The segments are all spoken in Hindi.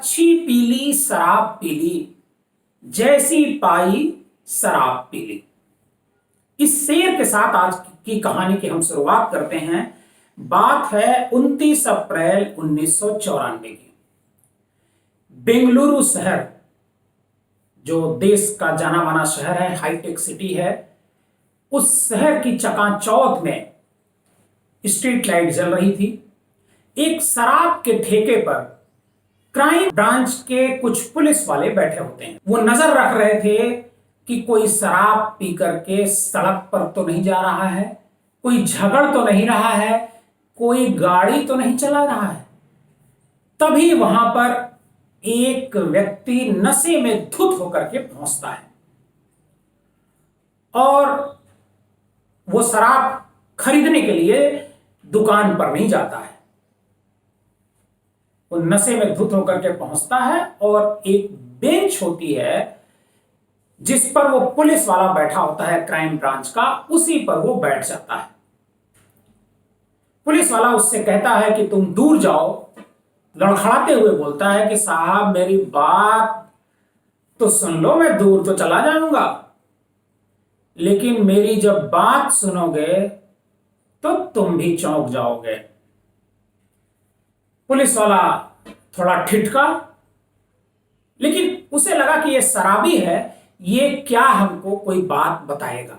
अच्छी पीली शराब पीली, जैसी पाई शराब पीली। इस शेर के साथ आज की कहानी की हम शुरुआत करते हैं। बात है 29 अप्रैल 1994 की। बेंगलुरु शहर, जो देश का जाना माना शहर है, हाईटेक सिटी है, उस शहर की चकाचौंध में स्ट्रीट लाइट जल रही थी। एक शराब के ठेके पर क्राइम ब्रांच के कुछ पुलिस वाले बैठे होते हैं। वो नजर रख रहे थे कि कोई शराब पी करके सड़क पर तो नहीं जा रहा है, कोई झगड़ तो नहीं रहा है, कोई गाड़ी तो नहीं चला रहा है। तभी वहां पर एक व्यक्ति नशे में धुत होकर के पहुंचता है और वो शराब खरीदने के लिए दुकान पर नहीं जाता है। वो नशे में धुत होकर के पहुंचता है और एक बेंच होती है जिस पर वो पुलिस वाला बैठा होता है क्राइम ब्रांच का, उसी पर वो बैठ जाता है। पुलिस वाला उससे कहता है कि तुम दूर जाओ। लड़खड़ाते हुए बोलता है कि साहब मेरी बात तो सुन लो, मैं दूर तो चला जाऊंगा, लेकिन मेरी जब बात सुनोगे तो तुम भी चौंक जाओगे। पुलिस वाला थोड़ा ठिठका, लेकिन उसे लगा कि यह शराबी है, ये क्या हमको कोई बात बताएगा।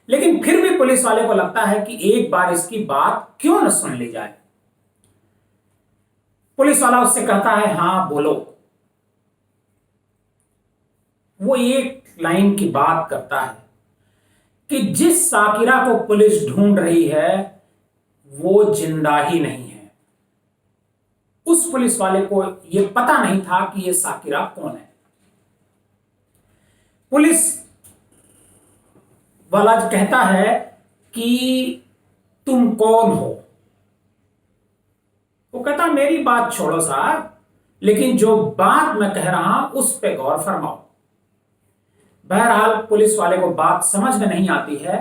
लेकिन फिर भी पुलिस वाले को लगता है कि एक बार इसकी बात क्यों न सुन ली जाए। पुलिस वाला उससे कहता है, हां बोलो। वो एक लाइन की बात करता है कि जिस साकिरा को पुलिस ढूंढ रही है वो जिंदा ही नहीं है। उस पुलिस वाले को यह पता नहीं था कि यह साकिरा कौन है। पुलिस वाला कहता है कि तुम कौन हो। वो कहता मेरी बात छोड़ो साहब, लेकिन जो बात मैं कह रहा हूं उस पे गौर फरमाओ। बहरहाल पुलिस वाले को बात समझ में नहीं आती है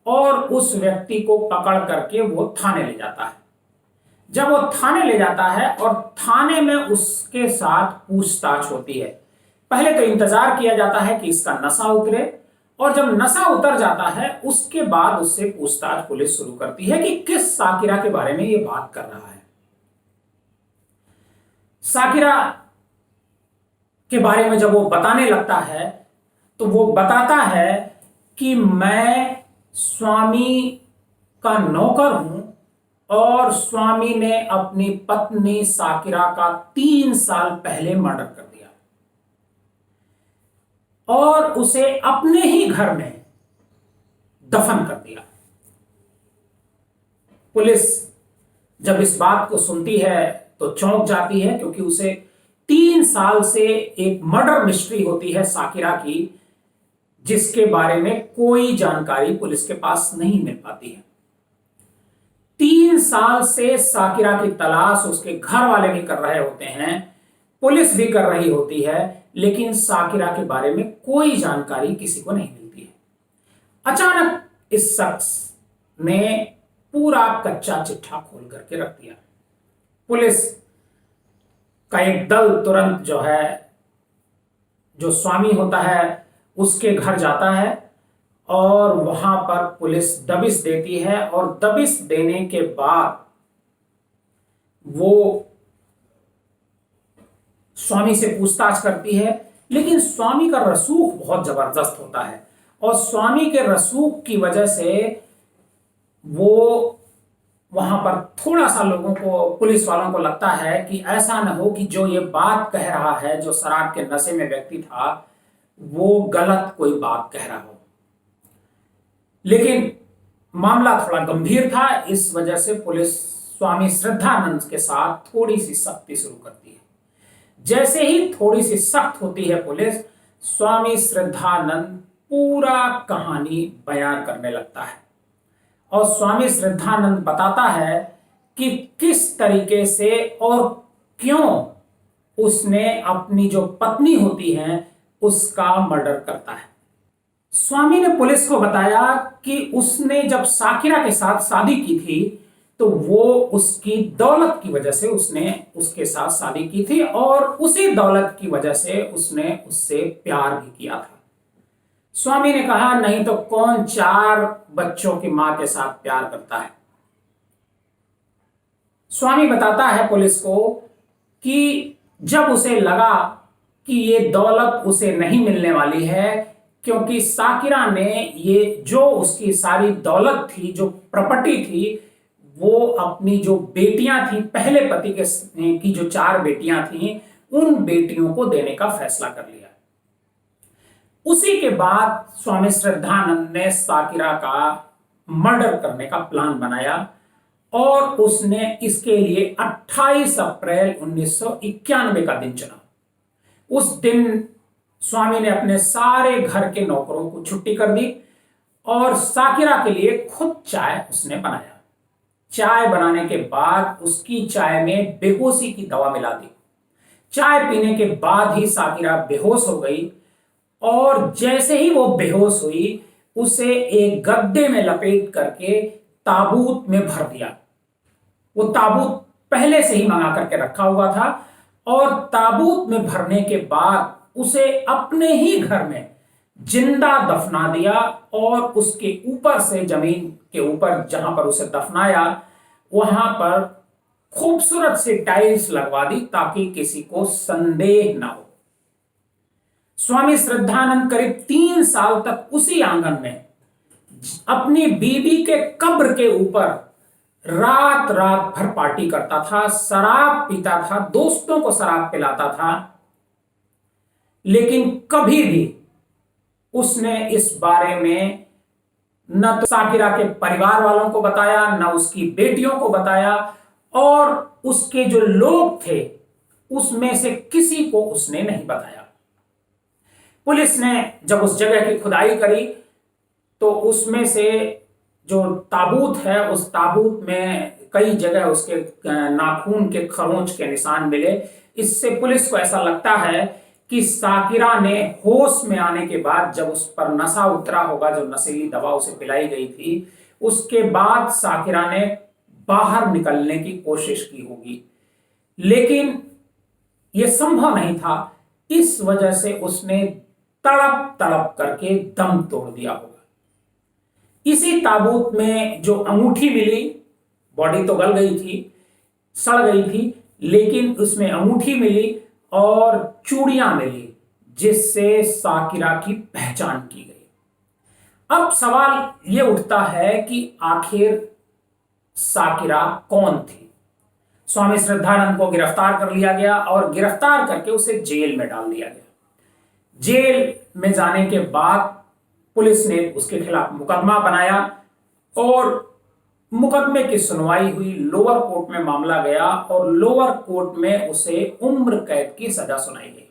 और उस व्यक्ति को पकड़ करके वो थाने ले जाता है। जब वो थाने ले जाता है और थाने में उसके साथ पूछताछ होती है, पहले तो इंतजार किया जाता है कि इसका नशा उतरे, और जब नशा उतर जाता है उसके बाद उससे पूछताछ पुलिस शुरू करती है कि किस साकिरा के बारे में ये बात कर रहा है। साकिरा के बारे में जब वो बताने लगता है तो वो बताता है कि मैं स्वामी का नौकर हूं और स्वामी ने अपनी पत्नी साकिरा का 3 साल पहले मर्डर कर दिया और उसे अपने ही घर में दफन कर दिया। पुलिस जब इस बात को सुनती है तो चौंक जाती है, क्योंकि उसे 3 साल से एक मर्डर मिस्ट्री होती है साकिरा की, जिसके बारे में कोई जानकारी पुलिस के पास नहीं मिल पाती है। 3 साल से साकिरा की तलाश उसके घर वाले भी कर रहे होते हैं, पुलिस भी कर रही होती है, लेकिन साकिरा के बारे में कोई जानकारी किसी को नहीं मिलती है। अचानक इस शख्स ने पूरा कच्चा चिट्ठा खोल करके रख दिया। पुलिस का एक दल तुरंत जो स्वामी होता है उसके घर जाता है और वहां पर पुलिस दबिश देती है, और दबिश देने के बाद वो स्वामी से पूछताछ करती है। लेकिन स्वामी का रसूख बहुत जबरदस्त होता है और स्वामी के रसूख की वजह से वो वहां पर थोड़ा सा लोगों को, पुलिस वालों को लगता है कि ऐसा न हो कि जो ये बात कह रहा है, जो शराब के नशे में व्यक्ति था, वो गलत कोई बात कह रहा हो। लेकिन मामला थोड़ा गंभीर था, इस वजह से पुलिस स्वामी श्रद्धानंद के साथ थोड़ी सी सख्ती शुरू करती है। जैसे ही थोड़ी सी सख्त होती है पुलिस, स्वामी श्रद्धानंद पूरा कहानी बयान करने लगता है और स्वामी श्रद्धानंद बताता है कि किस तरीके से और क्यों उसने अपनी जो पत्नी होती है उसका मर्डर करता है। स्वामी ने पुलिस को बताया कि उसने जब साकिरा के साथ शादी की थी तो वो उसकी दौलत की वजह से उसने उसके साथ शादी की थी और उसी दौलत की वजह से उसने उससे प्यार भी किया था। स्वामी ने कहा, नहीं तो कौन 4 बच्चों की मां के साथ प्यार करता है। स्वामी बताता है पुलिस को कि जब उसे लगा कि ये दौलत उसे नहीं मिलने वाली है, क्योंकि साकिरा ने ये जो उसकी सारी दौलत थी, जो प्रॉपर्टी थी, वो अपनी जो बेटियां थी, पहले पति के की जो 4 बेटियां थी, उन बेटियों को देने का फैसला कर लिया। उसी के बाद स्वामी श्रद्धानंद ने साकिरा का मर्डर करने का प्लान बनाया और उसने इसके लिए 28 अप्रैल 1991 का दिन चुना। उस दिन स्वामी ने अपने सारे घर के नौकरों को छुट्टी कर दी और साकिरा के लिए खुद चाय उसने बनाया। चाय बनाने के बाद उसकी चाय में बेहोशी की दवा मिला दी। चाय पीने के बाद ही साकिरा बेहोश हो गई और जैसे ही वो बेहोश हुई, उसे एक गद्दे में लपेट करके ताबूत में भर दिया। वो ताबूत पहले से ही मंगा करके रखा हुआ था और ताबूत में भरने के बाद उसे अपने ही घर में जिंदा दफना दिया और उसके ऊपर से, जमीन के ऊपर जहां पर उसे दफनाया, वहां पर खूबसूरत सी टाइल्स लगवा दी ताकि किसी को संदेह ना हो। स्वामी श्रद्धानंद करीब 3 साल तक उसी आंगन में अपनी बीवी के कब्र के ऊपर रात रात भर पार्टी करता था, शराब पीता था, दोस्तों को शराब पिलाता था, लेकिन कभी भी उसने इस बारे में न तो साकिरा के परिवार वालों को बताया, न उसकी बेटियों को बताया और उसके जो लोग थे उसमें से किसी को उसने नहीं बताया। पुलिस ने जब उस जगह की खुदाई करी तो उसमें से जो ताबूत है, उस ताबूत में कई जगह उसके नाखून के खरोंच के निशान मिले। इससे पुलिस को ऐसा लगता है कि साकिरा ने होश में आने के बाद, जब उस पर नशा उतरा होगा, जो नशीली दवा उसे पिलाई गई थी, उसके बाद साकिरा ने बाहर निकलने की कोशिश की होगी, लेकिन यह संभव नहीं था। इस वजह से उसने तड़प तड़प करके दम तोड़ दिया होगा। इसी ताबूत में जो अंगूठी मिली, बॉडी तो गल गई थी, सड़ गई थी, लेकिन उसमें अंगूठी मिली और चूड़ियां मिली जिससे साकिरा की पहचान की गई। अब सवाल यह उठता है कि आखिर साकिरा कौन थी। स्वामी श्रद्धानंद को गिरफ्तार कर लिया गया और गिरफ्तार करके उसे जेल में डाल दिया गया। जेल में जाने के बाद पुलिस ने उसके खिलाफ मुकदमा बनाया और मुकदमे की सुनवाई हुई। लोअर कोर्ट में मामला गया और लोअर कोर्ट में उसे उम्र कैद की सजा सुनाई गई।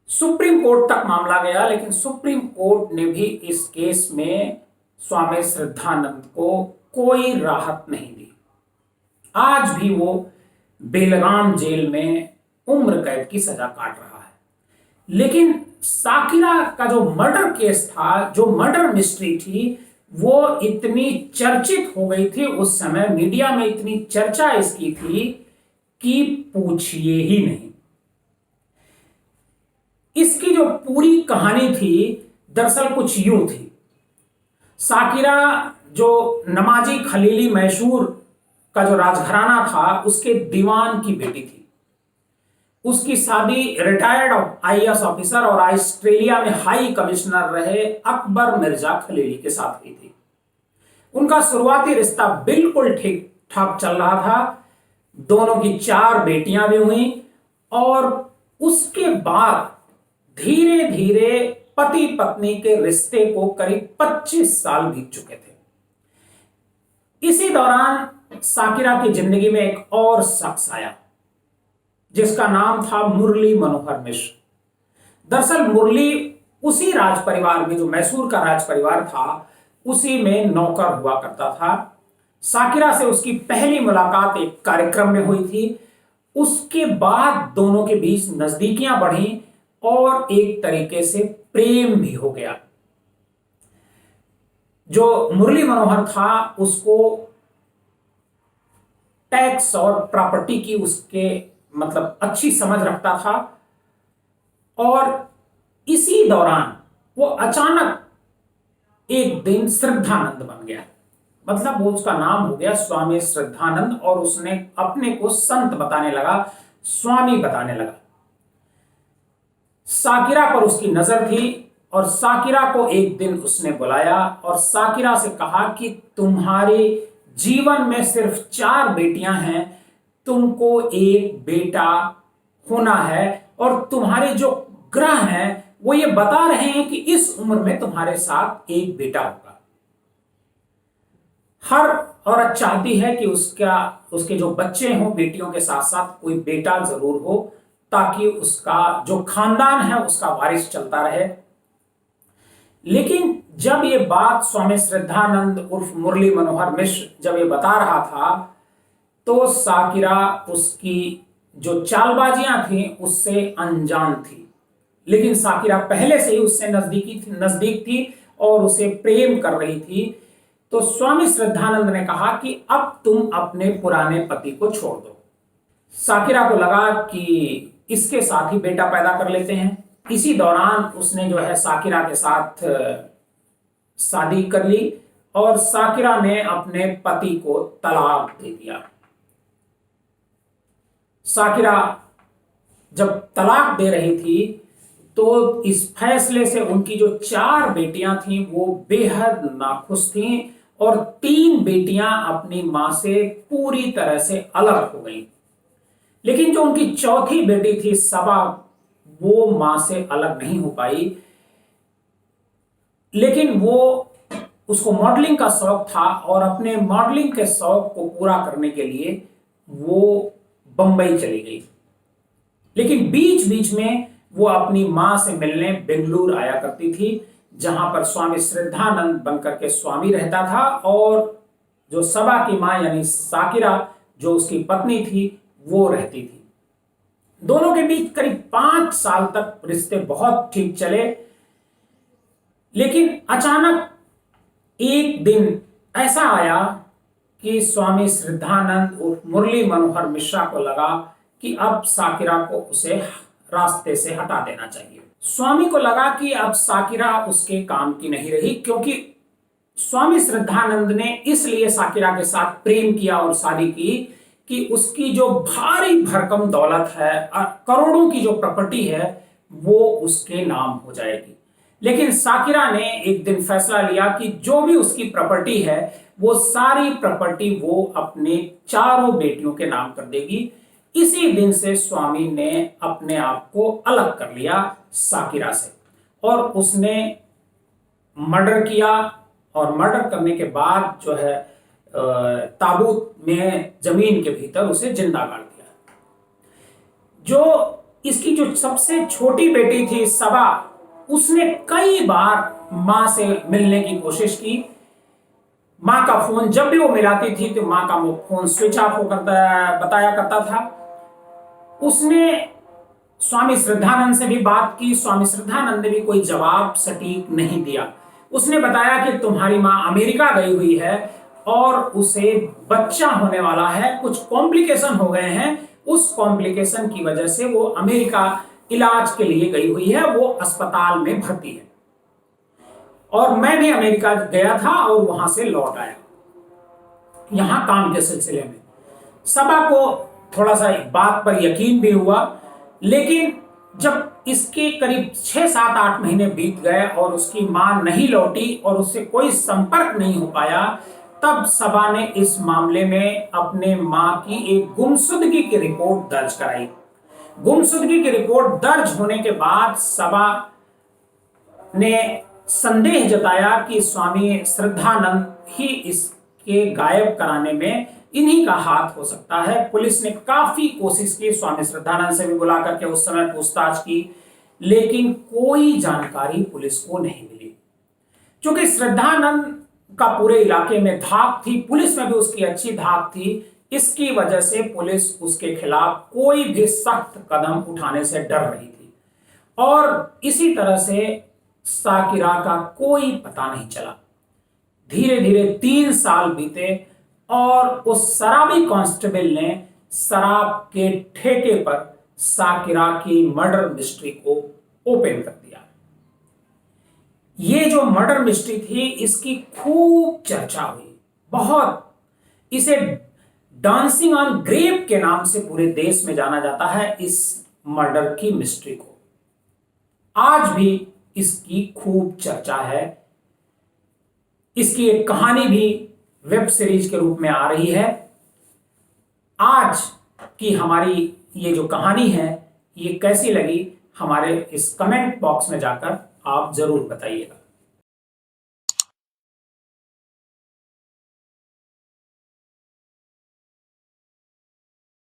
सुप्रीम कोर्ट तक मामला गया, लेकिन सुप्रीम कोर्ट ने भी इस केस में स्वामी श्रद्धानंद को कोई राहत नहीं दी। आज भी वो बेलगाम जेल में उम्र कैद की सजा काट रहा है। लेकिन साकिरा का जो मर्डर केस था, जो मर्डर मिस्ट्री थी, वो इतनी चर्चित हो गई थी उस समय, मीडिया में इतनी चर्चा इसकी थी कि पूछिए ही नहीं। इसकी जो पूरी कहानी थी दरअसल कुछ यूं थी। साकिरा जो नमाजी खलीली मैसूर का जो राजघराना था, उसके दीवान की बेटी थी। उसकी शादी रिटायर्ड आईएएस ऑफिसर और ऑस्ट्रेलिया में हाई कमिश्नर रहे अकबर मिर्जा खलीली के साथ हुई थी। उनका शुरुआती रिश्ता बिल्कुल ठीक ठाक चल रहा था। दोनों की 4 बेटियां भी हुई और उसके बाद धीरे धीरे पति पत्नी के रिश्ते को करीब 25 साल बीत चुके थे। इसी दौरान साकिरा की जिंदगी में एक और शख्स आया जिसका नाम था मुरली मनोहर मिश्र। दरअसल मुरली उसी राज परिवार में, जो मैसूर का राज परिवार था, उसी में नौकर हुआ करता था। साकिरा से उसकी पहली मुलाकात एक कार्यक्रम में हुई थी। उसके बाद दोनों के बीच नजदीकियां बढ़ी और एक तरीके से प्रेम भी हो गया। जो मुरली मनोहर था उसको टैक्स और प्रॉपर्टी की उसके मतलब अच्छी समझ रखता था, और इसी दौरान वो अचानक एक दिन श्रद्धानंद बन गया। मतलब वो उसका नाम हो गया स्वामी श्रद्धानंद, और उसने अपने को संत बताने लगा, स्वामी बताने लगा। साकिरा पर उसकी नजर थी और साकिरा को एक दिन उसने बुलाया और साकिरा से कहा कि तुम्हारे जीवन में सिर्फ 4 बेटियां हैं, तुमको एक बेटा होना है, और तुम्हारे जो ग्रह हैं वो ये बता रहे हैं कि इस उम्र में तुम्हारे साथ एक बेटा होगा। हर औरत चाहती है कि उसके जो बच्चे हों बेटियों के साथ साथ कोई बेटा जरूर हो, ताकि उसका जो खानदान है उसका वारिस चलता रहे। लेकिन जब ये बात स्वामी श्रद्धानंद उर्फ मुरली मनोहर मिश्र जब ये बता रहा था, तो साकिरा उसकी जो चालबाजियां थी उससे अनजान थी। लेकिन साकिरा पहले से ही उससे नजदीक थी और उसे प्रेम कर रही थी। तो स्वामी श्रद्धानंद ने कहा कि अब तुम अपने पुराने पति को छोड़ दो। साकिरा को लगा कि इसके साथ ही बेटा पैदा कर लेते हैं। इसी दौरान उसने जो है साकिरा के साथ शादी कर ली और साकिरा ने अपने पति को तलाक दे दिया। साकिरा जब तलाक दे रही थी तो इस फैसले से उनकी जो 4 बेटियां थीं वो बेहद नाखुश थीं, और 3 बेटियां अपनी मां से पूरी तरह से अलग हो गईं। लेकिन जो उनकी चौथी बेटी थी सबा, वो मां से अलग नहीं हो पाई। लेकिन वो उसको मॉडलिंग का शौक था और अपने मॉडलिंग के शौक को पूरा करने के लिए वो बंबई चली गई। लेकिन बीच बीच में वो अपनी मां से मिलने बेंगलुरु आया करती थी, जहां पर स्वामी श्रद्धानंद बनकर के स्वामी रहता था, और जो सबा की मां यानी साकिरा जो उसकी पत्नी थी वो रहती थी। दोनों के बीच करीब 5 साल तक रिश्ते बहुत ठीक चले। लेकिन अचानक एक दिन ऐसा आया कि स्वामी श्रद्धानंद और मुरली मनोहर मिश्रा को लगा कि अब साकिरा को उसे रास्ते से हटा देना चाहिए। स्वामी को लगा कि अब साकिरा उसके काम की नहीं रही, क्योंकि स्वामी श्रद्धानंद ने इसलिए साकिरा के साथ प्रेम किया और शादी की कि उसकी जो भारी भरकम दौलत है, करोड़ों की जो प्रॉपर्टी है, वो उसके नाम हो जाएगी। लेकिन साकिरा ने एक दिन फैसला लिया कि जो भी उसकी प्रॉपर्टी है वो सारी प्रॉपर्टी वो अपने 4 बेटियों के नाम कर देगी। इसी दिन से स्वामी ने अपने आप को अलग कर लिया साकिरा से, और उसने मर्डर किया, और मर्डर करने के बाद जो है ताबूत में जमीन के भीतर उसे जिंदा गाड़ दिया। जो इसकी जो सबसे छोटी बेटी थी सबा, उसने कई बार मां से मिलने की कोशिश की। मां का फोन जब भी वो मिलाती थी तो मां का वो फोन स्विच ऑफ होकर बताया करता था। उसने स्वामी श्रद्धानंद से भी बात की, स्वामी श्रद्धानंद ने भी कोई जवाब सटीक नहीं दिया। उसने बताया कि तुम्हारी मां अमेरिका गई हुई है और उसे बच्चा होने वाला है, कुछ कॉम्प्लिकेशन हो गए हैं, उस कॉम्प्लिकेशन की वजह से वो अमेरिका इलाज के लिए गई हुई है, वो अस्पताल में भर्ती है। और मैं भी अमेरिका गया था और वहां से लौट आया यहां काम के सिलसिले में। सबा को थोड़ा सा बात पर यकीन भी हुआ, लेकिन जब इसके करीब 6-7-8 महीने बीत गए और उसकी मां नहीं लौटी और उससे कोई संपर्क नहीं हो पाया, तब सबा ने इस मामले में अपने मां की एक गुमशुदगी की रिपोर्ट दर्ज कराई। गुमशुदगी की रिपोर्ट दर्ज होने के बाद सबा ने संदेह जताया कि स्वामी श्रद्धानंद ही इसके गायब कराने में इन्हीं का हाथ हो सकता है। पुलिस ने काफी कोशिश की, स्वामी श्रद्धानंद से भी बुला करके उस समय पूछताछ की, लेकिन कोई जानकारी पुलिस को नहीं मिली। क्योंकि श्रद्धानंद का पूरे इलाके में धाक थी, पुलिस में भी उसकी अच्छी धाक थी, इसकी वजह से पुलिस उसके खिलाफ कोई भी सख्त कदम उठाने से डर रही थी। और इसी तरह से साकिरा का कोई पता नहीं चला। धीरे धीरे 3 साल बीते और उस शराबी कांस्टेबल ने शराब के ठेके पर साकिरा की मर्डर मिस्ट्री को ओपन कर दिया। ये जो मर्डर मिस्ट्री थी इसकी खूब चर्चा हुई, बहुत। इसे डांसिंग ऑन ग्रेव के नाम से पूरे देश में जाना जाता है इस मर्डर की मिस्ट्री को। आज भी इसकी खूब चर्चा है। इसकी एक कहानी भी वेब सीरीज के रूप में आ रही है। आज की हमारी ये जो कहानी है ये कैसी लगी, हमारे इस कमेंट बॉक्स में जाकर आप जरूर बताइएगा।